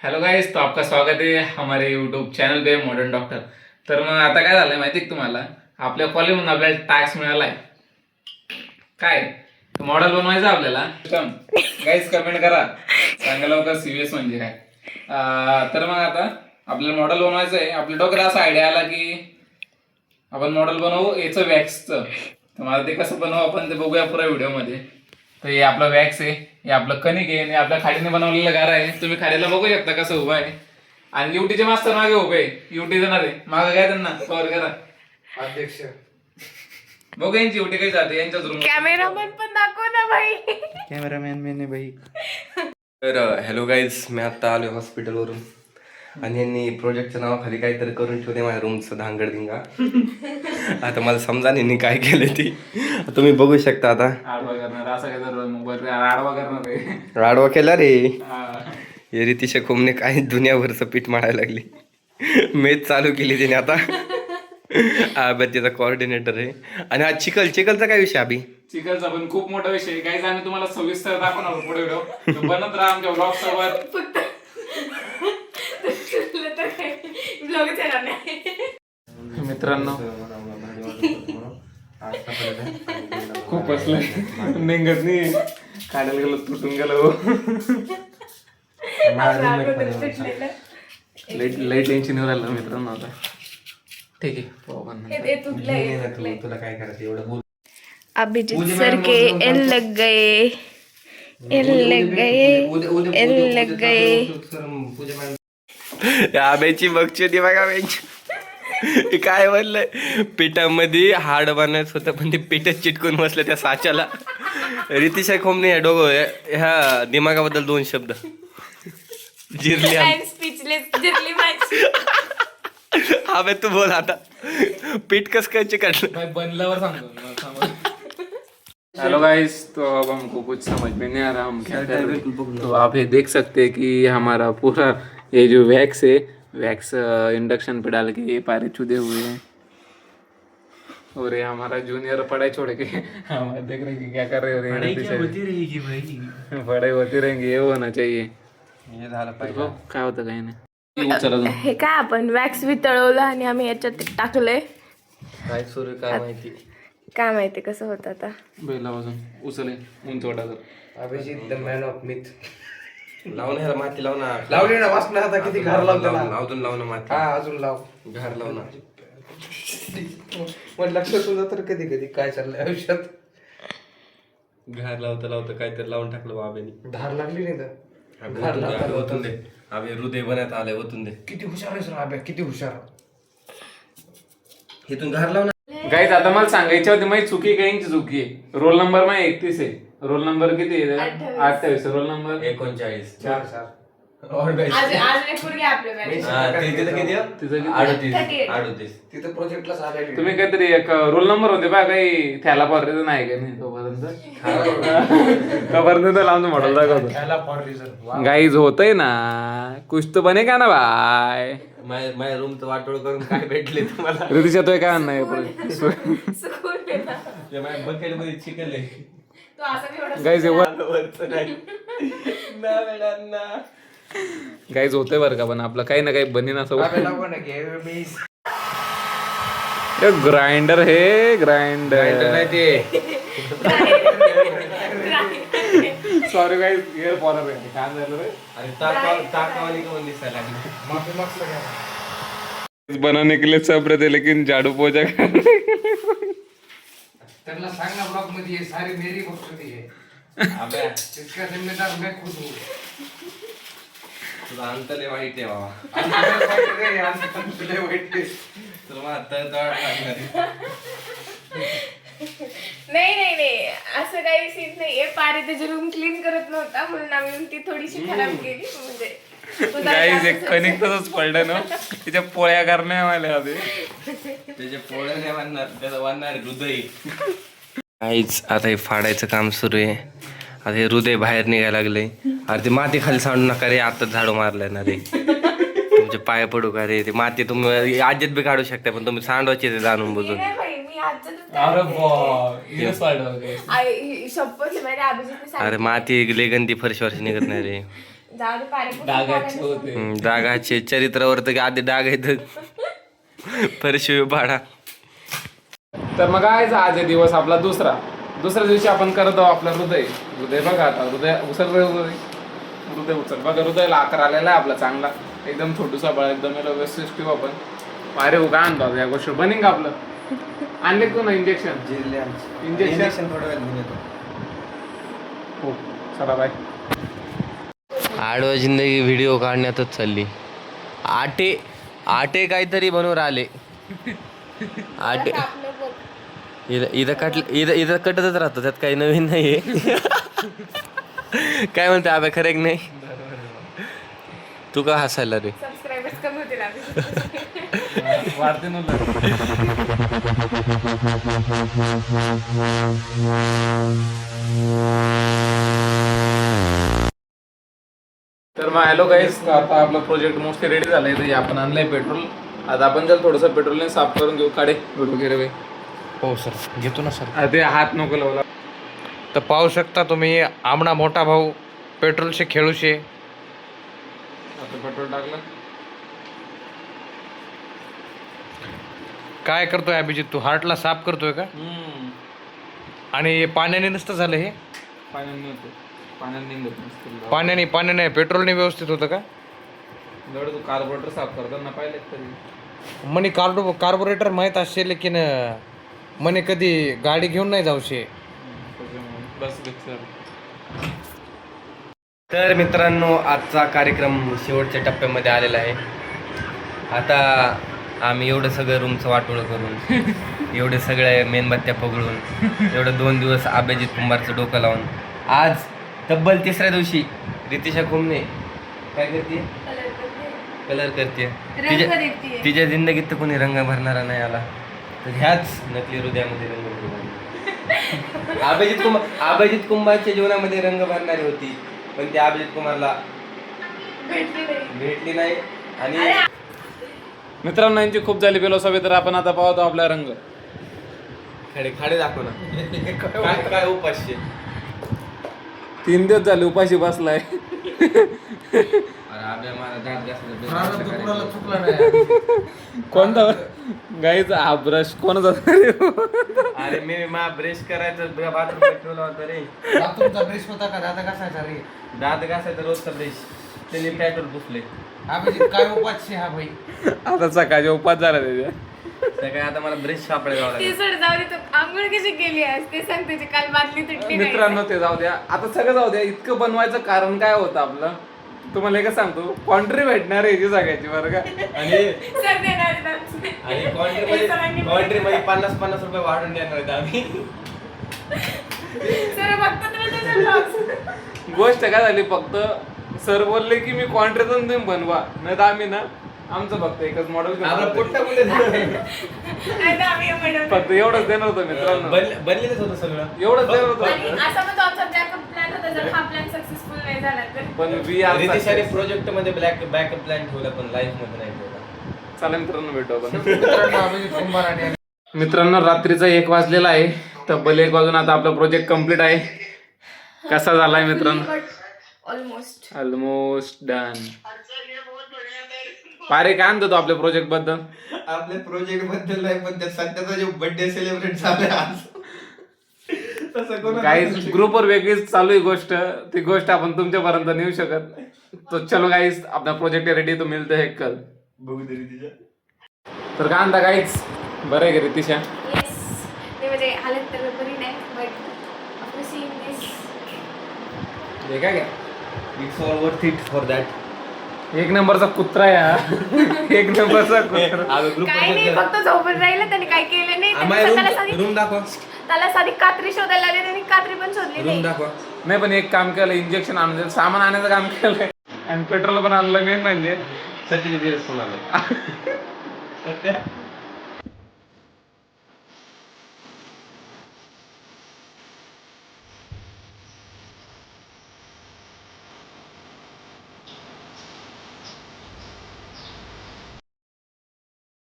Hello guys, तो आपका स्वागत है हमारे यूट्यूब चॅनल पे मॉडर्न डॉक्टर. तर मग आता काय झालंय माहिती आहे का तुम्हाला, आपल्या कॉलेजमधून आपल्याला टास्क मिळालाय. काय मॉडेल बनवायचं आपल्याला. गाइस कमेंट करा, सांगा लवकर सीव्हीएस म्हणजे काय. तर मग आता आपल्याला मॉडेल बनवायचं आहे. आपल्या डोक्यात असा आयडिया आला की आपण मॉडेल बनवू याचं वॅक्सचं. तर मला ते कसं बनवू आपण ते बघूया पुऱ्या व्हिडिओमध्ये. तर हे आपलं वॅक्स आहे, हे आपलं कणिक आहे आणि आपल्या खाडीने बनवलेलं गार आहे. तुम्ही खाडीला बघू शकता कसं उभं आहे. आणि युटीचे मास्तर मागे उभे, युटी देणार आहे मागे काय त्यांना कव्हर करा अध्यक्ष. बघू यांची युटी काही जाते यांच्याच रूम. कॅमेरामॅन पण दाखव ना भाई. कॅमेरामॅन मैंने भाई. तर हॅलो गाईज, मी आता आलो हॉस्पिटलवरून आणि यांनी प्रोजेक्टच्या नावाखाली काहीतरी करून ठेवते माझ्या रूमचं धांगडधिंगा. आता मला समजा यांनी काय केलं ती तुम्ही बघू शकता. आता आडवा करणार असं काय तर मोबाईल आडवा करणार आहे. राडवा केला रे. हा. हे रितिशा खोमने काय दुनियाभरचं पीठ मारायला लागली. मेच चालू केली तिने आता. तिचा कोऑर्डिनेटर आहे. आणि हा चिखलचा काय विषय अभि? चिकलचा पण खूप मोठा विषय आहे. काही आम्ही तुम्हाला सविस्तर दाखवणार पुढे व्हिडिओ बनत राहा आमच्या ब्लॉग सोबत. मित्रांनो खूप बसलंय निघत नाही, काढायला गेलो तुटून गेलो. लई टेन्शन येऊ राहिलं मित्रांनो. आता ठीक आहे तुला काय करायचं एवढं बोल. अभिजीत सर के एल लग गए, एल लग गए, एल लग गए. आब्याची बघची होती बघा बेंच. काय म्हणलंय, पिठामध्ये हाड बनायचं होतं पण ते पिठच चिटकून बसलं त्या साच्याला. रितिशा खोमने ह्या दिमागाबद्दल 2 शब्द. जिरली जिरली माझी. अबे तू बोल आता, पीठ कस काय चिकटलं बनल्यावर सांगतो. हेलो गाइस, तो अब हमको कुछ समझ में नहीं आ रहा हम क्या कर रहे हैं. तो आप ये देख सकते हैं कि हमारा पूरा ये जो वैक्स है, वैक्स इंडक्शन पे डाल के ये पारे चुदे हुए हैं. और ये हमारा जूनियर पढ़ाई छोड़ के हम देख रहे हैं कि क्या कर रहे हो. पढ़ाई होती रहेंगी, ये होना चाहिए. हे झालं पाहिजे. काय होतं काही नाही. हे काय आपण वॅक्स वितळवलं आणि आम्ही याच्यात टाकलंय. काय सुरू काय माहिती, काय माहिती कसं होतं आता. बैला वाजून उचले उंच वाटायचं. Abhijit the man of myth. लावून ह्याला माती लाव ना. लावली ना वाचना आता किती घर लावतो ना. अजून लाव ना माती. हा अजून लाव. घर लाव ना. मग लक्ष तुझं तर कधी कधी काय चाललंय आयुष्यात. घर लावता काहीतरी लावून टाकलं बाबेनी. धार लागली नाही तर ओतून दे. अभि हृदय बनायत आलंय, ओतून दे. किती हुशार आहेस ना अभ्या, किती हुशार. इथून घर लाव ना. गाईज आता मला सांगायची होती माझी चुकी काहींची चुकी आहे. रोल नंबर माझा 31 आहे. रोल नंबर किती आहे? 28. Roll number 39. 4 तिथं प्रोजेक्टलाच आलेली. तुम्ही काहीतरी एक रोल नंबर होते बा, काही थ्याला पॉर्टीचं नाही का नाही तोपर्यंत. तोपर्यंत लावून मॉडेल दाखवतो. गाईज होतय ना, कुछ तो बने का ना बाय. माझ्या रूमचं वाटोळ करून काय भेटले तुम्हाला? रितिशा तो काय नाही बकेट मध्ये चिकन आहे. गाईज गाईज होतंय बरं का, पण आपलं काही ना काही बनी ना ग्राइंडर हे grinder sorry guys air Führer आहे. काय झालं रे? अरे ताकवाली का दिसायला लागली. माफी मागतो का? बनाने के लिए सब्र थे लेकिन झाड़ू पोछा त्यांना सांग ना ब्लॉग मध्ये ये सारी मेरी बखुदी है. अबे इसका जिम्मेदार मैं खुद हूँ. तुझा अंत लय वाईट आहे बाबा. तुला मला तळतळ लागणार. नाही असं काही सीन नाहीये. पारे त्याची रूम क्लीन करत नव्हता म्हणून आम्ही ती थोडीशी खराब केली. म्हणजे गाईज एक कणिक तसंच पडलं ना, तिच्या पोळ्या करण्या आल्या होते. त्याचे पोळ्या नाही वाढणार, त्याला वाढणार हृदय. काहीच आता हे फाडायचं काम सुरू आहे. आता हे हृदय बाहेर निघायला लागले. अरे ते माती खाली सांडू नका रे, आता झाडू मारलाय ना रे. तुमचे पाय पडू का रे? ते माती तुम्ही आज्यात बी काढू शकता, पण तुम्ही सांडवायचे ते जाणून बुजून. शपथ अरे माती लय गंदी फरशीवरची निघत नाही रे. जाऊ दे पारे कुठे डागाचे पाण्याने होते. डागाचे चरित्रावर तर आधी डाग येत फरशी पाडा. तर मग काय आज आहे दिवस आपला दुसऱ्या दिवशी आपण करत आहोत आपलं हृदय बघा आता हृदय उचल बघा हृदयाला आकार आलेला आहे आपला चांगला एकदम छोटूसा बळ एकदम याला व्यवस्थित ठेवू आपण. पारे उगा आणतो या गोष्टी बनिंग आपलं आणले तू ना इंजेक्शन थोडं वेळ घेऊन येतो. हो चला बाय. आडवा जिंदगी व्हिडिओ काढण्यातच चालली. आटे काहीतरी बनवून आले. आटे आपलं बघ. इथं कटतच राहतो त्यात काही नवीन नाहीये. काय म्हणते आबे खरं की नाही. तू का हसायला रे. सबस्क्रायबर्स कमी होतील आपले. वाढते ना तर मग हॅलो गाईस आता आपला प्रोजेक्ट मोस्टली रेडी झालाय. तर आपण आणलंय पेट्रोल. आता आपण जर थोडंसं पेट्रोलने साफ करून घेऊ काढे वगैरे. हो सर घेतो ना सर. ते हात नको लावला. तर पाहू शकता तुम्ही आमना मोठा भाऊ पेट्रोलशे खेळूशे. आता पेट्रोल टाकलं. काय करतोय अभिजित तू हार्टला साफ करतोय का. आणि पाण्याने नसतं झालं हे. पाण्याने होतं पाण्याने निघत नसतं. पाण्याने पेट्रोलने व्यवस्थित होतं का. तू कार्बोरेटर साफ करताना पाहिले तरी म्हणे कार्बोरेटर माहीत असेल की म्हणे कधी गाडी घेऊन नाही जाऊशे. बस. तर मित्रांनो आजचा कार्यक्रम शेवटच्या टप्प्यामध्ये आलेला आहे. आता आम्ही एवढं सगळं रूमचं वाटोळं करून एवढे सगळे मेणबत्त्या पगळून एवढं 2 दिवस अभिजित कुंभारचं डोकं लावून आज तब्बल 3ऱ्या दिवशी रितिशा कुंभने काय करते कलर करते. तिच्या जिंदगीत तर कोणी रंग भरणारा नाही आला तर ह्याच नकली हृदयामध्ये रंग भरणार. अभिजित कुंभारच्या जीवनामध्ये रंग भरणारी होती पण त्या अभिजित कुमारला भेटली नाही. आणि मित्रांनो यांची खूप झाली फिलॉसॉफी. तर आपण आता पाहतो आपला रंग. खाडे दाखव ना. काय उपाशी 3 दिवस झाले उपाशी बसलाय. कोणता गाईचा हा ब्रश कोणाचा. अरे मी ब्रश करायचं बाथरूम ठेवला होता रे. बाथरूमचा ब्रश होता का दादा घासायचा रे. दात घासायचा रोजचा ब्रश त्याने पेट्रोल पुसले. अभिजित काय उपाशी हा भाई. आता सकाळचे उपास झाला त्याच्या. काय आता मला ब्रश सापडे जावं ती लागेल. सोड जाऊ दे. तू आंघोळ कशी केली आज ते सांग. त्याची काल बादली तुटली नाही. मित्रांनो ते जाऊ द्या आता सगळं जाऊ द्या. इतकं बनवायचं कारण काय होतं आपलं तुम्हाला एक सांगतो. कॉन्ट्री भेटणार आहे याची सगळ्याची बरं का. आणि सर देणार आहेत आमचे. कॉन्ट्री मध्ये 50 रुपये वाढून देणार आहेत आम्ही. सर बघतात ना त्याचे vlogs. गोष्ट काय झाली फक्त सर बोलले की मी कॉन्ट्रॅक्टून तुम्ही बनवा नाही तर आम्ही ना आमचं फक्त एकच मॉडेल आता आम्ही बनवतो. फक्त एवढंच देणार होतं मित्रांनो. बनलेलंच होतं सगळं. एवढंच देणार आणि होतं. असा पण तो आमचा बॅकअप प्लॅन होता. जर हा प्लॅन सक्सेसफुल नाही झाला तर पण रितिशाने प्रोजेक्ट मध्ये बॅकअप प्लॅन ठेवला पण लाईफ मध्ये नाही ठेवला. चला मित्रांनो भेटू आपण. मित्रांनो अभिजित कुंभार आणि मित्रांनो रात्रीचा 1 वाजलेला आहे. तब्बल 1 वाजून आता आपला प्रोजेक्ट कम्प्लीट आहे. कसा झालाय मित्रांनो. Almost done. पारे काय आणतो आपल्या प्रोजेक्ट बद्दल. आपल्या प्रोजेक्ट बद्दल नाही पण त्या सध्याचा जो बर्थडे सेलिब्रेट झालाय आज तसं कोण गाईज ग्रुपवर वेगळीच चालू आहे गोष्ट. ती गोष्ट आपण तुमच्यापर्यंत नेऊ शकत. तो चलो गाईज आपला प्रोजेक्ट रेडी तो मिळते हे कल बघू तरी तिच्या. तर काय आणता गाईज बरं आहे का रितिशा. येस ते म्हणजे हालत तर बरी नाही बट आफ्टर सीइंग दिस हे काय घ्या. It's all worth it for that. 1 नंबरचा कुत्रा आहे. 1 नंबरचा कुत्रा. काय नाही फक्त झोपून राहिलं. त्याने काय केलं नाही. त्याला साधी रूम दाखवा. त्याला साधी कात्री शोधायला लागली. त्याने कात्री पण शोधली रूम नाही. दाखवा. नाही पण एक काम केलं इंजेक्शन आणलं सामान आणायचं काम केलंय आणि पेट्रोल पण आणलं मेन म्हणजे सत्याचे दिवस कोणाला